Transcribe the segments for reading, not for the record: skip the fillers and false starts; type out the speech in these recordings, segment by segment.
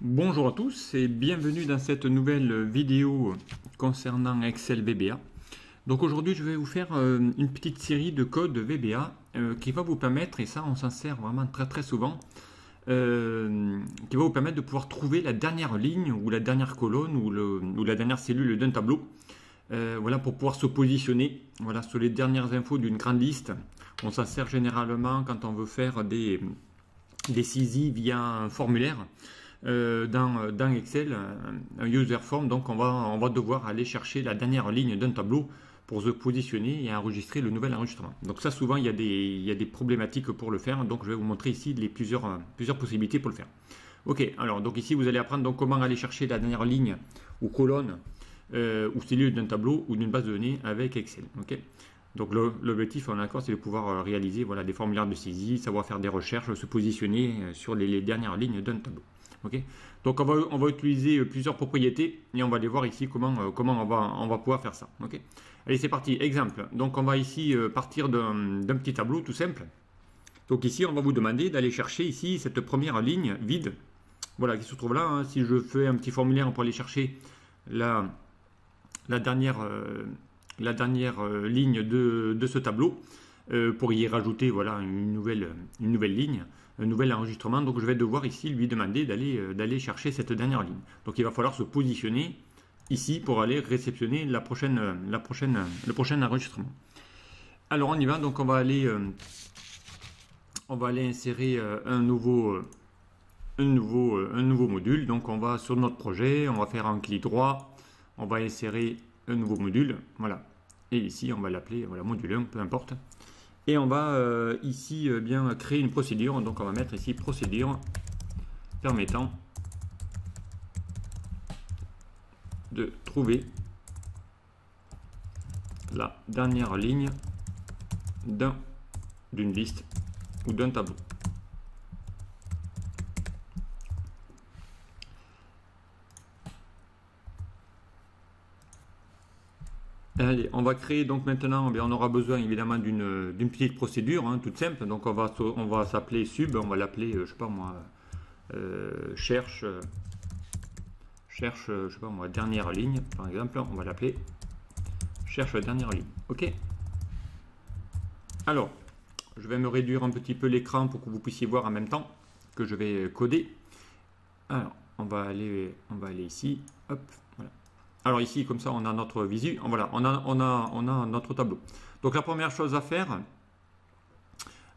Bonjour à tous et bienvenue dans cette nouvelle vidéo concernant Excel VBA. Donc aujourd'hui je vais vous faire une petite série de codes VBA qui va vous permettre, et ça on s'en sert vraiment très souvent, qui va vous permettre de pouvoir trouver la dernière ligne ou la dernière colonne ou la dernière cellule d'un tableau. Voilà, pour pouvoir se positionner voilà, sur les dernières infos d'une grande liste. On s'en sert généralement quand on veut faire des saisies via un formulaire. Dans Excel, un user form, donc on va devoir aller chercher la dernière ligne d'un tableau pour se positionner et enregistrer le nouvel enregistrement. Donc ça, souvent, il y a des problématiques pour le faire. Donc je vais vous montrer ici plusieurs possibilités pour le faire. Ok, alors donc ici, vous allez apprendre donc comment aller chercher la dernière ligne ou colonne ou cellule d'un tableau ou d'une base de données avec Excel. Ok. Donc l'objectif, on est d'accord, c'est de pouvoir réaliser voilà, des formulaires de saisie, savoir faire des recherches, se positionner sur les dernières lignes d'un tableau. Okay. Donc on va utiliser plusieurs propriétés et on va aller voir ici comment on va pouvoir faire ça. Okay. Allez, c'est parti. Exemple. Donc on va ici partir d'un petit tableau tout simple. Donc ici on va vous demander d'aller chercher ici cette première ligne vide. Voilà, qui se trouve là. Hein. Si je fais un petit formulaire pour aller chercher la dernière ligne de ce tableau pour y rajouter voilà, une nouvelle ligne, un nouvel enregistrement. Donc je vais devoir ici lui demander d'aller chercher cette dernière ligne. Donc il va falloir se positionner ici pour aller réceptionner le prochain enregistrement. Alors on y va, donc on va aller insérer un nouveau module. Donc on va sur notre projet, on va faire un clic droit, on va insérer un nouveau module, voilà. Et ici on va l'appeler voilà, module 1, peu importe. Et on va ici bien créer une procédure. Donc on va mettre ici procédure permettant de trouver la dernière ligne d'une liste ou d'un tableau. Allez, on va créer donc maintenant, on aura besoin évidemment d'une petite procédure, hein, toute simple. Donc on va s'appeler sub, on va l'appeler, je sais pas moi, cherche, je sais pas moi, dernière ligne, par exemple, on va l'appeler cherche dernière ligne. Ok. Alors, je vais me réduire un petit peu l'écran pour que vous puissiez voir en même temps que je vais coder. Alors, on va aller ici, hop, voilà. Alors ici, comme ça, on a notre visu. Voilà, on a notre tableau. Donc la première chose à faire,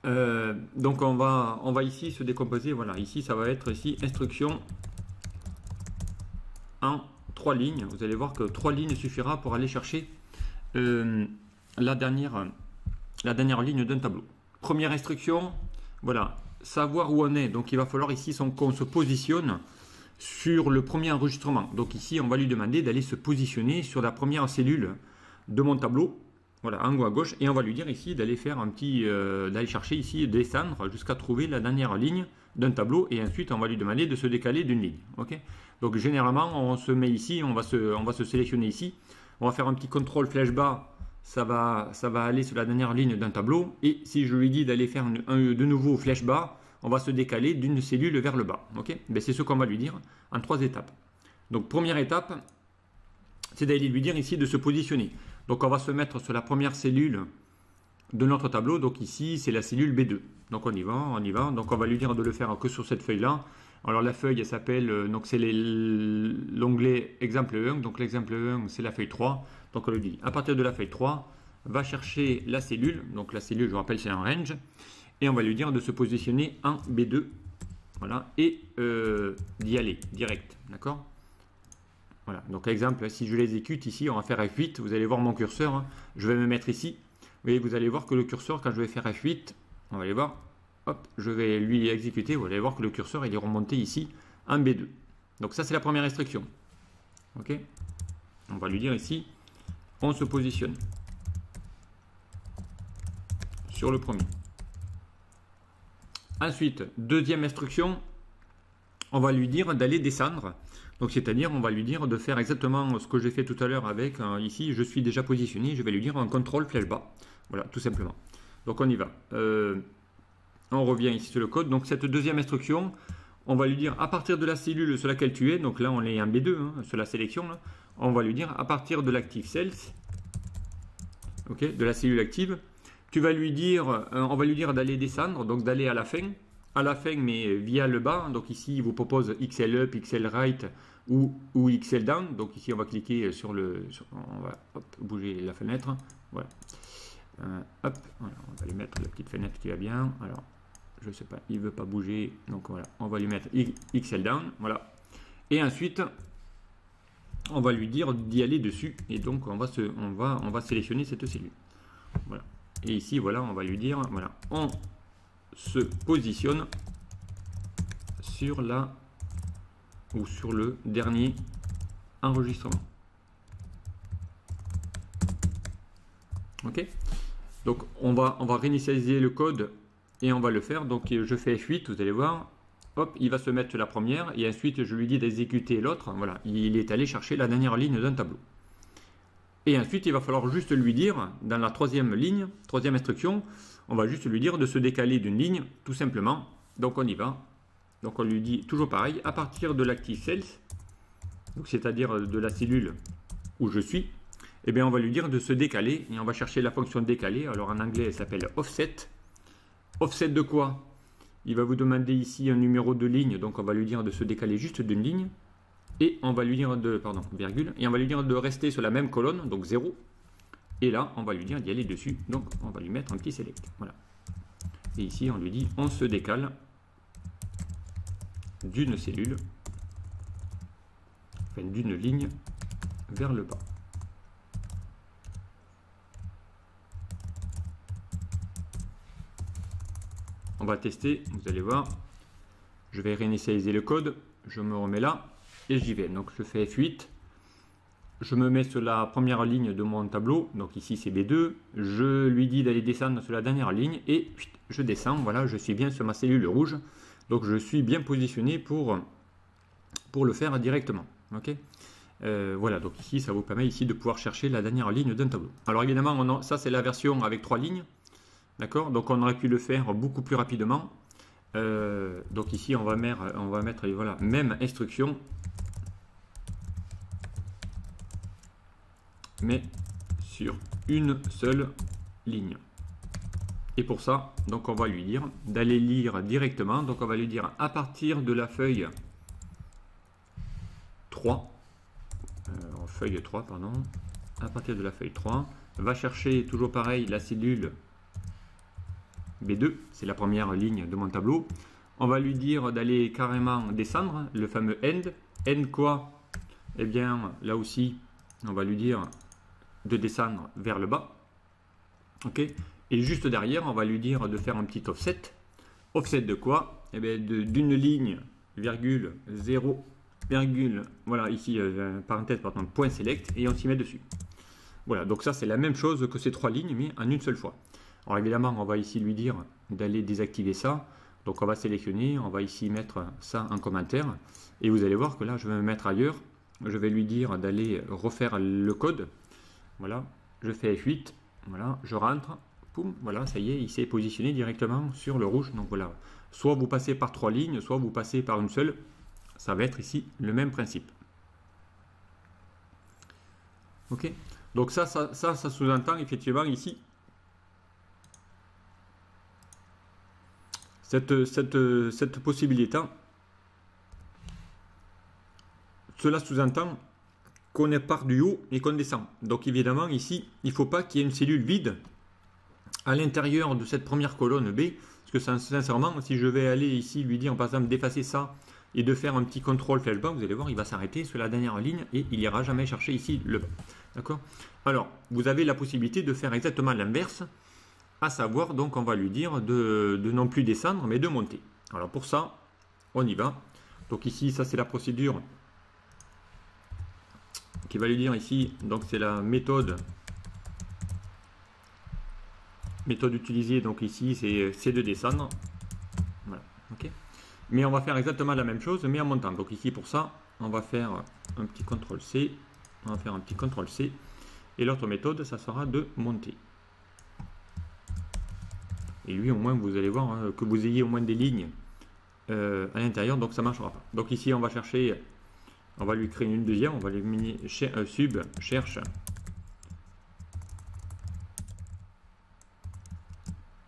donc on va ici se décomposer. Voilà, ici ça va être ici instruction en 3 lignes. Vous allez voir que 3 lignes suffira pour aller chercher la dernière ligne d'un tableau. Première instruction, voilà, savoir où on est. Donc il va falloir ici qu'on se positionne sur le premier enregistrement. Donc ici, on va lui demander d'aller se positionner sur la première cellule de mon tableau, voilà, en haut à gauche, et on va lui dire ici d'aller faire d'aller chercher ici, descendre jusqu'à trouver la dernière ligne d'un tableau, et ensuite on va lui demander de se décaler d'une ligne. Ok. Donc généralement, on se met ici, on va se sélectionner ici, on va faire un petit contrôle flèche bas, ça va aller sur la dernière ligne d'un tableau, et si je lui dis d'aller faire de nouveau flèche bas, on va se décaler d'une cellule vers le bas. Okay. Ben, c'est ce qu'on va lui dire en 3 étapes. Donc première étape, c'est d'aller lui dire ici de se positionner. Donc on va se mettre sur la première cellule de notre tableau. Donc ici, c'est la cellule B2. Donc on y va. Donc on va lui dire de le faire que sur cette feuille-là. Alors la feuille, elle s'appelle, donc c'est l'onglet exemple 1. Donc l'exemple 1, c'est la feuille 3. Donc on lui dit, à partir de la feuille 3, va chercher la cellule. Donc la cellule, je vous rappelle, c'est un range. Et on va lui dire de se positionner en B2, voilà, et d'y aller direct, d'accord. Voilà, donc exemple, si je l'exécute ici, on va faire F8, vous allez voir mon curseur, hein, je vais me mettre ici, vous allez voir que le curseur, quand je vais faire F8, on va aller voir, hop, je vais lui exécuter, vous allez voir que le curseur, il est remonté ici en B2. Donc ça, c'est la première instruction, ok. On va lui dire ici, on se positionne sur le premier. Ensuite, deuxième instruction, on va lui dire d'aller descendre. Donc, c'est-à-dire, on va lui dire de faire exactement ce que j'ai fait tout à l'heure avec, ici, je suis déjà positionné, je vais lui dire un contrôle flèche bas. Voilà, tout simplement. Donc, on y va. On revient ici sur le code. Donc, cette deuxième instruction, on va lui dire à partir de la cellule sur laquelle tu es, donc là on est en B2, hein, sur la sélection, là, on va lui dire à partir de l'active cells, ok, de la cellule active, tu vas lui dire, on va lui dire d'aller descendre, donc d'aller à la fin mais via le bas, donc ici il vous propose XL up, XL right ou XL down, donc ici on va cliquer sur on va bouger la fenêtre, voilà. Hop, voilà, on va lui mettre la petite fenêtre qui va bien, alors je sais pas, il veut pas bouger, donc voilà, on va lui mettre XL down, voilà, et ensuite on va lui dire d'y aller dessus, et donc on va sélectionner cette cellule, voilà, et ici voilà, on va lui dire, voilà, on se positionne sur sur le dernier enregistrement, ok. Donc on va réinitialiser le code et on va le faire. Donc je fais F8, vous allez voir, hop, il va se mettre la première et ensuite je lui dis d'exécuter l'autre. Voilà, il est allé chercher la dernière ligne d'un tableau. Et ensuite il va falloir juste lui dire, dans la troisième ligne, troisième instruction, on va juste lui dire de se décaler d'une ligne, tout simplement. Donc on y va. Donc on lui dit toujours pareil, à partir de l'active cells, c'est-à-dire de la cellule où je suis, eh bien on va lui dire de se décaler et on va chercher la fonction décaler. Alors en anglais elle s'appelle offset. Offset de quoi? Il va vous demander ici un numéro de ligne, donc on va lui dire de se décaler juste d'une ligne et on va lui dire virgule, et on va lui dire de rester sur la même colonne, donc 0. Et là on va lui dire d'y aller dessus, donc on va lui mettre un petit select. Voilà. Et ici on lui dit on se décale d'une cellule, enfin d'une ligne vers le bas. On va tester, vous allez voir, je vais réinitialiser le code, je me remets là et j'y vais. Donc je fais F8, je me mets sur la première ligne de mon tableau, donc ici c'est B2, je lui dis d'aller descendre sur la dernière ligne et je descends, voilà, je suis bien sur ma cellule rouge, donc je suis bien positionné pour le faire directement. Ok. Voilà, donc ici ça vous permet ici de pouvoir chercher la dernière ligne d'un tableau. Alors évidemment, ça c'est la version avec 3 lignes. D'accord, donc on aurait pu le faire beaucoup plus rapidement. Donc ici on va mettre voilà, même instruction, mais sur une seule ligne. Et pour ça, donc on va lui dire d'aller lire directement. Donc on va lui dire à partir de la feuille 3, feuille 3, pardon, à partir de la feuille 3, va chercher toujours pareil la cellule B2, c'est la première ligne de mon tableau. On va lui dire d'aller carrément descendre, le fameux end. End quoi? Eh bien, là aussi, on va lui dire de descendre vers le bas. Ok. Et juste derrière, on va lui dire de faire un petit offset. Offset de quoi? Eh bien, d'une ligne, virgule, 0, virgule, voilà, ici, parenthèse, pardon, point select, et on s'y met dessus. Voilà, donc ça, c'est la même chose que ces 3 lignes, mais en une seule fois. Alors évidemment, on va ici lui dire d'aller désactiver ça. Donc on va sélectionner, on va ici mettre ça en commentaire. Et vous allez voir que là, je vais me mettre ailleurs. Je vais lui dire d'aller refaire le code. Voilà, je fais F8. Voilà, je rentre. Poum, voilà, ça y est, il s'est positionné directement sur le rouge. Donc voilà, soit vous passez par 3 lignes, soit vous passez par une seule. Ça va être ici le même principe. Ok, donc ça sous-entend effectivement ici cette possibilité. Cela sous-entend qu'on est part du haut et qu'on descend. Donc évidemment ici, il ne faut pas qu'il y ait une cellule vide à l'intérieur de cette première colonne B, parce que sincèrement, si je vais aller ici lui dire par exemple d'effacer ça et de faire un petit contrôle flèche bas, vous allez voir, il va s'arrêter sur la dernière ligne et il n'ira jamais chercher ici le bas. D'accord? Alors, vous avez la possibilité de faire exactement l'inverse, à savoir, donc on va lui dire de non plus descendre, mais de monter. Alors pour ça, on y va. Donc ici, ça c'est la procédure qui va lui dire ici, donc c'est la méthode utilisée, donc ici c'est de descendre. Voilà, ok. Mais on va faire exactement la même chose, mais en montant. Donc ici pour ça, on va faire un petit CTRL-C, on va faire un petit CTRL-C, et l'autre méthode, ça sera de monter. Et lui, au moins, vous allez voir hein, que vous ayez au moins des lignes à l'intérieur, donc ça ne marchera pas. Donc ici, on va chercher, on va lui créer une deuxième, on va lui miner sub cherche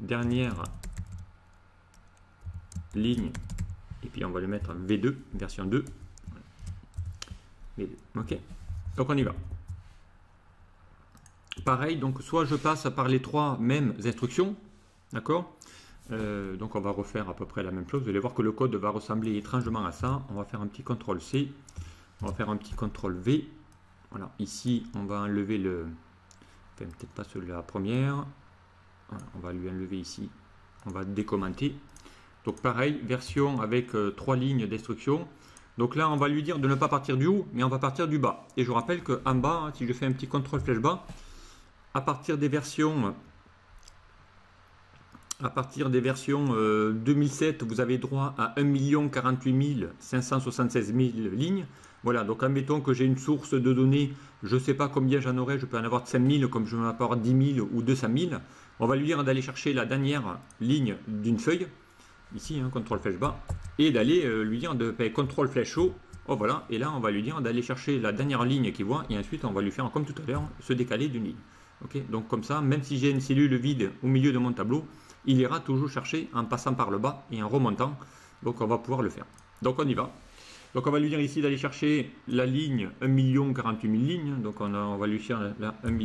dernière ligne, et puis on va lui mettre V2, version 2. V2. Ok, donc on y va. Pareil, donc soit je passe par les trois mêmes instructions, d'accord. Donc on va refaire à peu près la même chose. Vous allez voir que le code va ressembler étrangement à ça. On va faire un petit CTRL C, on va faire un petit CTRL V. Voilà, ici on va enlever le, enfin, peut-être pas celui-là, la première. Voilà, on va lui enlever ici, on va décommenter. Donc pareil, version avec 3 lignes d'instruction. Donc là on va lui dire de ne pas partir du haut, mais on va partir du bas. Et je rappelle qu'en bas, hein, si je fais un petit CTRL flèche bas, à partir des versions 2007, vous avez droit à 1 048 576 000 lignes. Voilà, donc admettons que j'ai une source de données, je ne sais pas combien j'en aurai, je peux en avoir 5 000 comme je peux en avoir 10 000 ou 200 000. On va lui dire d'aller chercher la dernière ligne d'une feuille, ici, hein, CTRL flèche bas, et d'aller lui dire de CTRL flèche haut. Oh voilà, et là on va lui dire d'aller chercher la dernière ligne qu'il voit, et ensuite on va lui faire comme tout à l'heure, se décaler d'une ligne. Okay, donc comme ça, même si j'ai une cellule vide au milieu de mon tableau, il ira toujours chercher en passant par le bas et en remontant. Donc on va pouvoir le faire. Donc on y va. Donc on va lui dire ici d'aller chercher la ligne 1 048 000 lignes. Donc on va lui faire la 1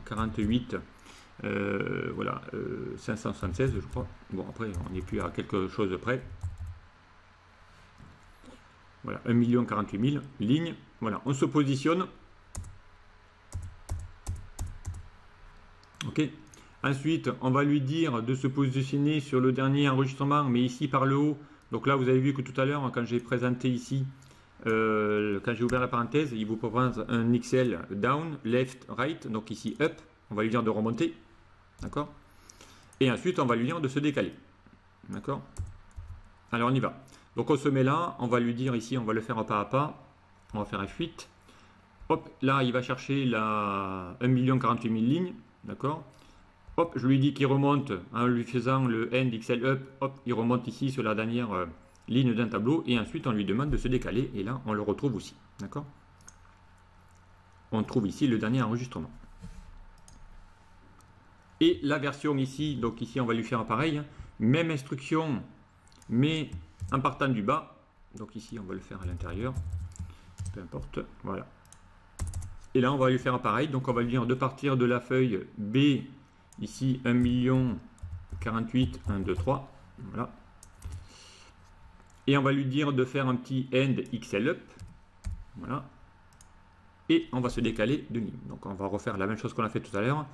048 voilà, 576 je crois. Bon après on n'est plus à quelque chose de près. Voilà, 1 048 000 lignes. Voilà, on se positionne. Ok. Ensuite, on va lui dire de se positionner sur le dernier enregistrement, mais ici par le haut. Donc là, vous avez vu que tout à l'heure, quand j'ai présenté ici, quand j'ai ouvert la parenthèse, il vous propose un XL down, left, right. Donc ici up, on va lui dire de remonter. D'accord. Et ensuite, on va lui dire de se décaler. D'accord. Alors on y va. Donc on se met là, on va lui dire ici, on va le faire pas à pas. On va faire F8. Hop, là, il va chercher la 1 048 000 lignes. D'accord. Hop, je lui dis qu'il remonte en lui faisant le end XL up. Hop, il remonte ici sur la dernière ligne d'un tableau. Et ensuite, on lui demande de se décaler. Et là, on le retrouve aussi. D'accord. On trouve ici le dernier enregistrement. Et la version ici, donc ici, on va lui faire pareil. Même instruction, mais en partant du bas. Donc ici, on va le faire à l'intérieur. Peu importe. Voilà. Et là, on va lui faire pareil. Donc, on va lui dire de partir de la feuille B, ici 1 048 1 2 3. Voilà. Et on va lui dire de faire un petit end XL up. Voilà. Et on va se décaler de ligne. Donc, on va refaire la même chose qu'on a fait tout à l'heure.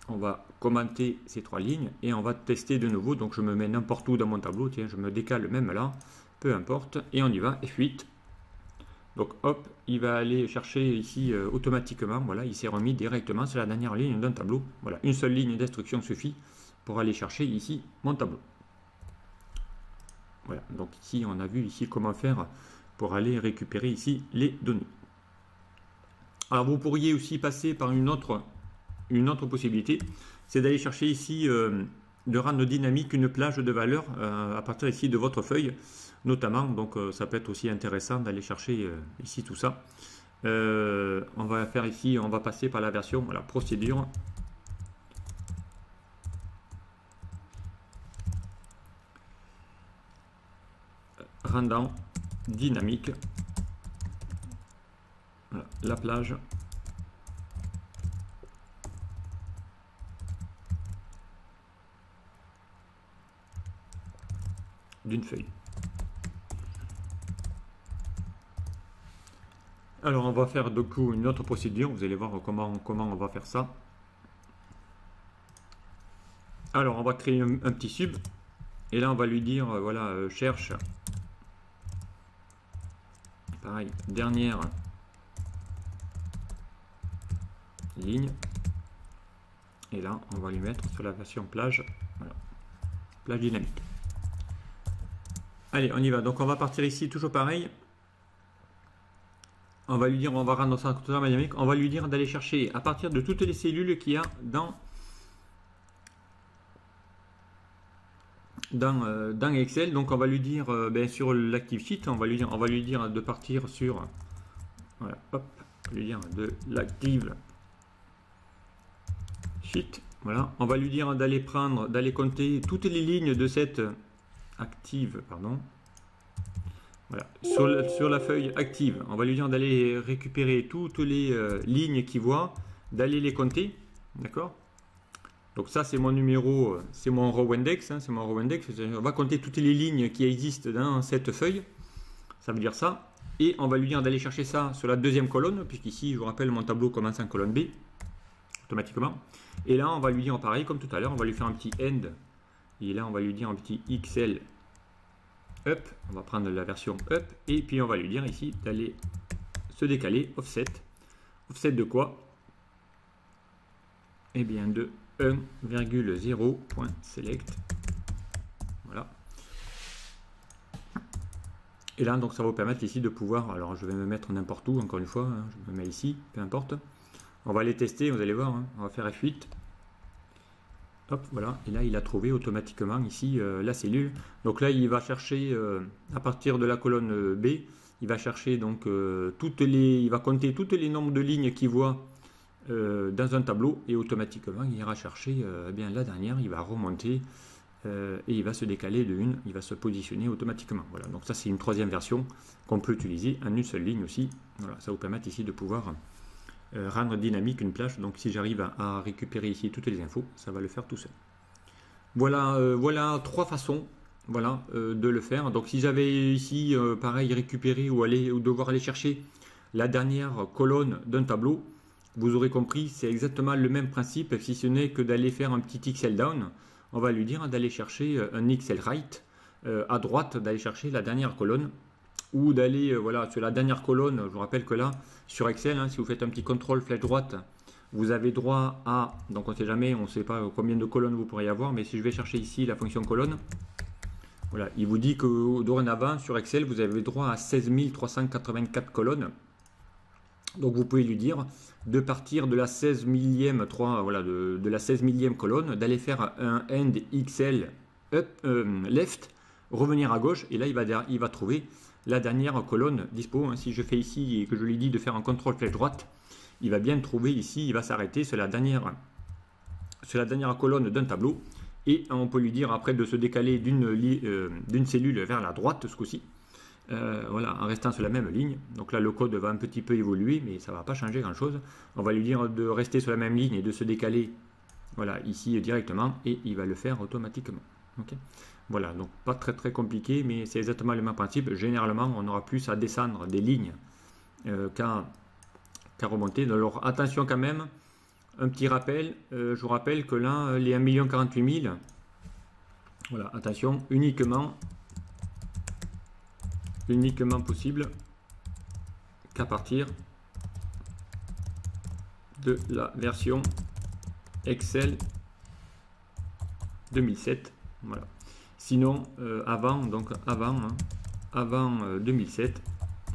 On va commenter ces 3 lignes et on va tester de nouveau. Donc, je me mets n'importe où dans mon tableau. Tiens, je me décale même là. Peu importe. Et on y va. F8. Donc hop, il va aller chercher ici automatiquement, voilà, il s'est remis directement sur la dernière ligne d'un tableau. Voilà, une seule ligne d'instruction suffit pour aller chercher ici mon tableau. Voilà, donc ici on a vu ici comment faire pour aller récupérer ici les données. Alors vous pourriez aussi passer par une autre possibilité, c'est d'aller chercher ici de rendre dynamique une plage de valeurs à partir ici de votre feuille. Notamment, donc ça peut être aussi intéressant d'aller chercher ici tout ça. On va faire ici, on va passer par la version, voilà, procédure. Rendant dynamique. Voilà, la plage. D'une feuille. Alors on va faire du coup une autre procédure, vous allez voir comment on va faire ça. Alors on va créer un petit sub, et là on va lui dire, voilà, cherche, pareil, dernière ligne, et là on va lui mettre sur la version plage, voilà, plage dynamique. Allez, on y va, donc on va partir ici, toujours pareil. On va lui dire, on va rendre ça totalement dynamique, on va lui dire d'aller chercher à partir de toutes les cellules qu'il y a dans dans Excel. Donc on va lui dire sur l'active sheet, on va lui dire de partir sur, voilà, hop, on va lui dire de l'active sheet. Voilà, on va lui dire d'aller compter toutes les lignes de cette active, pardon. Voilà, sur la feuille active, on va lui dire d'aller récupérer toutes les lignes qu'il voit, d'aller les compter, d'accord? Donc ça c'est mon numéro, c'est mon row index, c'est mon row index. On va compter toutes les lignes qui existent dans cette feuille, ça veut dire ça, et on va lui dire d'aller chercher ça sur la deuxième colonne, puisqu'ici je vous rappelle mon tableau commence en colonne B, automatiquement. Et là on va lui dire pareil comme tout à l'heure, on va lui faire un petit end, et là on va lui dire un petit XL up, on va prendre la version up, et puis on va lui dire ici d'aller se décaler, offset. Offset de quoi? Eh bien de 1,0.select. Voilà. Et là donc ça va vous permettre ici de pouvoir, alors je vais me mettre n'importe où, encore une fois, hein, je me mets ici, peu importe. On va les tester, vous allez voir, hein, on va faire F8. Hop, voilà, et là il a trouvé automatiquement ici la cellule. Donc là il va chercher à partir de la colonne B, il va chercher donc il va compter toutes les nombres de lignes qu'il voit dans un tableau, et automatiquement il ira chercher bien la dernière, il va remonter et il va se décaler de une, il va se positionner automatiquement. Voilà, donc ça c'est une troisième version qu'on peut utiliser en une seule ligne aussi. Voilà, ça vous permet ici de pouvoir rendre dynamique une plage. Donc si j'arrive à récupérer ici toutes les infos, ça va le faire tout seul. Voilà, voilà trois façons, voilà, de le faire. Donc si j'avais ici pareil récupérer ou devoir aller chercher la dernière colonne d'un tableau, vous aurez compris, c'est exactement le même principe, si ce n'est que d'aller faire un petit XL down. On va lui dire d'aller chercher un XL right à droite, d'aller chercher la dernière colonne, ou d'aller voilà, sur la dernière colonne. Je vous rappelle que là sur Excel, hein, si vous faites un petit contrôle flèche droite, vous avez droit à, donc on ne sait jamais, on ne sait pas combien de colonnes vous pourriez avoir, mais si je vais chercher ici la fonction colonne, voilà, il vous dit que dorénavant sur Excel vous avez droit à 16 384 colonnes. Donc vous pouvez lui dire de partir de la 16 millième voilà, de la 16 millième colonne, d'aller faire un end XL up, left, revenir à gauche, et là il va trouver la dernière colonne dispo. Hein. Si je fais ici et que je lui dis de faire un contrôle flèche droite, il va bien trouver ici, il va s'arrêter sur la dernière colonne d'un tableau, et on peut lui dire après de se décaler d'une cellule vers la droite ce coup-ci. Voilà, en restant sur la même ligne. Donc là le code va un petit peu évoluer, mais ça ne va pas changer grand chose. On va lui dire de rester sur la même ligne et de se décaler, voilà, ici directement, et il va le faire automatiquement. Okay. Voilà, donc pas très compliqué, mais c'est exactement le même principe. Généralement on aura plus à descendre des lignes qu'à remonter. Alors attention quand même, un petit rappel, je vous rappelle que là les 1 048 000, voilà, attention, uniquement possible qu'à partir de la version Excel 2007. Voilà. Sinon avant 2007,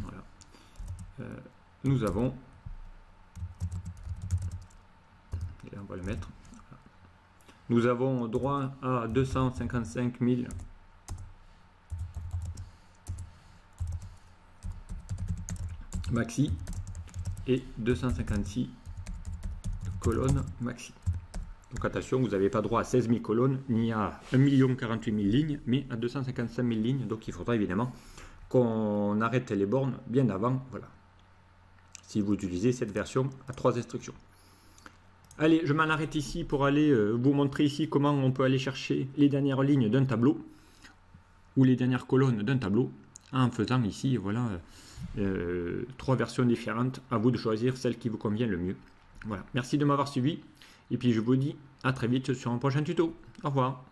voilà, nous avons, et là on va le mettre, nous avons droit à 255 000 maxi et 256 colonnes maxi. Donc attention, vous n'avez pas droit à 16 000 colonnes ni à 1 048 000 lignes, mais à 255 000 lignes. Donc il faudra évidemment qu'on arrête les bornes bien avant. Voilà, si vous utilisez cette version à 3 instructions. Allez, je m'en arrête ici pour aller vous montrer ici comment on peut aller chercher les dernières lignes d'un tableau ou les dernières colonnes d'un tableau en faisant ici, voilà, 3 versions différentes. À vous de choisir celle qui vous convient le mieux. Voilà, merci de m'avoir suivi, et puis je vous dis à très vite sur un prochain tuto. Au revoir.